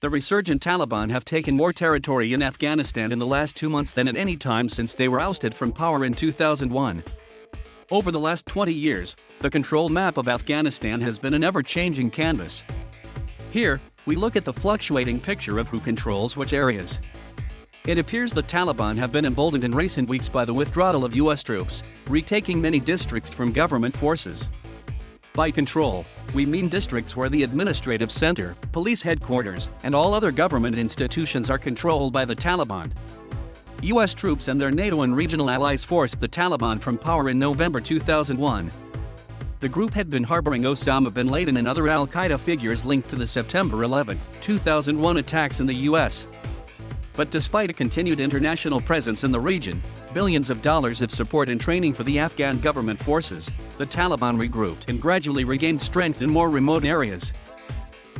The resurgent Taliban have taken more territory in Afghanistan in the last 2 months than at any time since they were ousted from power in 2001. Over the last 20 years, the control map of Afghanistan has been an ever-changing canvas. Here, we look at the fluctuating picture of who controls which areas. It appears the Taliban have been emboldened in recent weeks by the withdrawal of US troops, retaking many districts from government forces. By control, we mean districts where the administrative center, police headquarters, and all other government institutions are controlled by the Taliban. US troops and their NATO and regional allies forced the Taliban from power in November 2001. The group had been harboring Osama Bin Laden and other al-Qaeda figures linked to the September 11, 2001 attacks in the US. But despite a continued international presence in the region, billions of dollars of support and training for the Afghan government forces, the Taliban regrouped and gradually regained strength in more remote areas.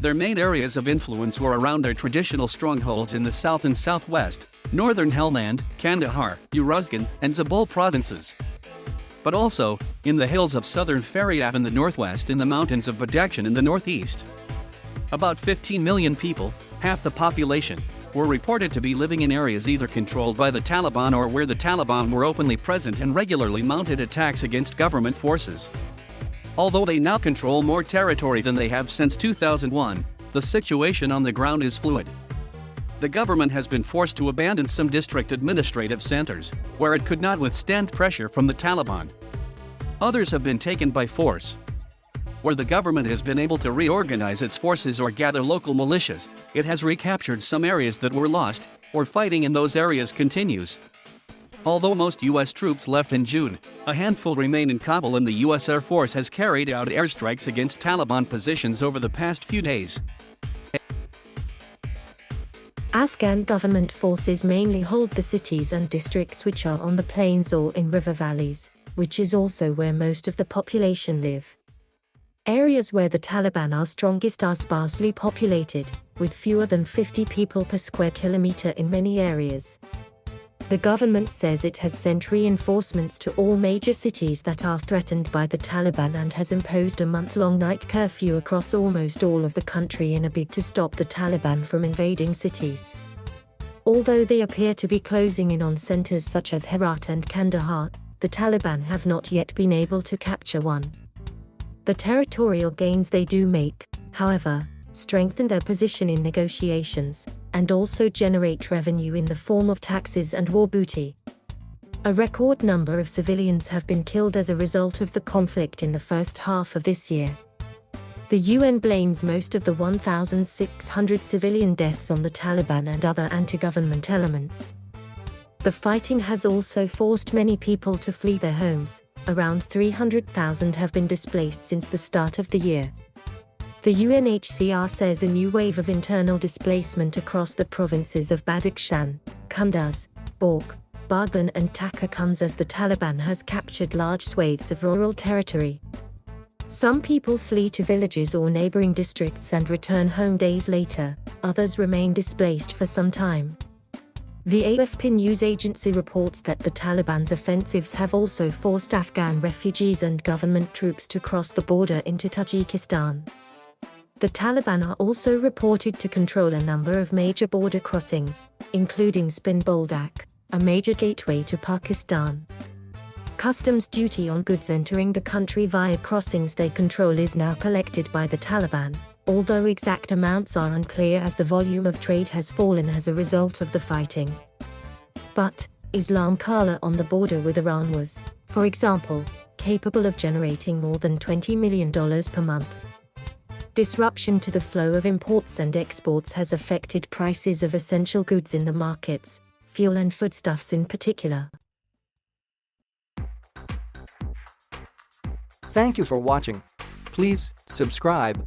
Their main areas of influence were around their traditional strongholds in the south and southwest, northern Helmand, Kandahar, Uruzgan, and Zabul provinces. But also, in the hills of southern Faryab in the northwest and the mountains of Badakhshan in the northeast. About 15 million people, half the population, were reported to be living in areas either controlled by the Taliban or where the Taliban were openly present and regularly mounted attacks against government forces. Although they now control more territory than they have since 2001, the situation on the ground is fluid. The government has been forced to abandon some district administrative centers, where it could not withstand pressure from the Taliban. Others have been taken by force. Where the government has been able to reorganize its forces or gather local militias, it has recaptured some areas that were lost, or fighting in those areas continues. Although most US troops left in June, a handful remain in Kabul and the US Air Force has carried out airstrikes against Taliban positions over the past few days. Afghan government forces mainly hold the cities and districts which are on the plains or in river valleys, which is also where most of the population live. Areas where the Taliban are strongest are sparsely populated, with fewer than 50 people per square kilometer in many areas. The government says it has sent reinforcements to all major cities that are threatened by the Taliban and has imposed a month-long night curfew across almost all of the country in a bid to stop the Taliban from invading cities. Although they appear to be closing in on centers such as Herat and Kandahar, the Taliban have not yet been able to capture one. The territorial gains they do make, however, strengthen their position in negotiations, and also generate revenue in the form of taxes and war booty. A record number of civilians have been killed as a result of the conflict in the first half of this year. The UN blames most of the 1,600 civilian deaths on the Taliban and other anti-government elements. The fighting has also forced many people to flee their homes. Around 300,000 have been displaced since the start of the year. The UNHCR says a new wave of internal displacement across the provinces of Badakhshan, Kunduz, Balkh, Baghlan and Taka comes as the Taliban has captured large swathes of rural territory. Some people flee to villages or neighboring districts and return home days later, others remain displaced for some time. The AFP news agency reports that the Taliban's offensives have also forced Afghan refugees and government troops to cross the border into Tajikistan. The Taliban are also reported to control a number of major border crossings, including Spin Boldak, a major gateway to Pakistan. Customs duty on goods entering the country via crossings they control is now collected by the Taliban, although exact amounts are unclear as the volume of trade has fallen as a result of the fighting. But Islam Kala on the border with Iran was, for example, capable of generating more than $20 million per month. Disruption to the flow of imports and exports has affected prices of essential goods in the markets, fuel and foodstuffs in particular. Thank you for watching. Please subscribe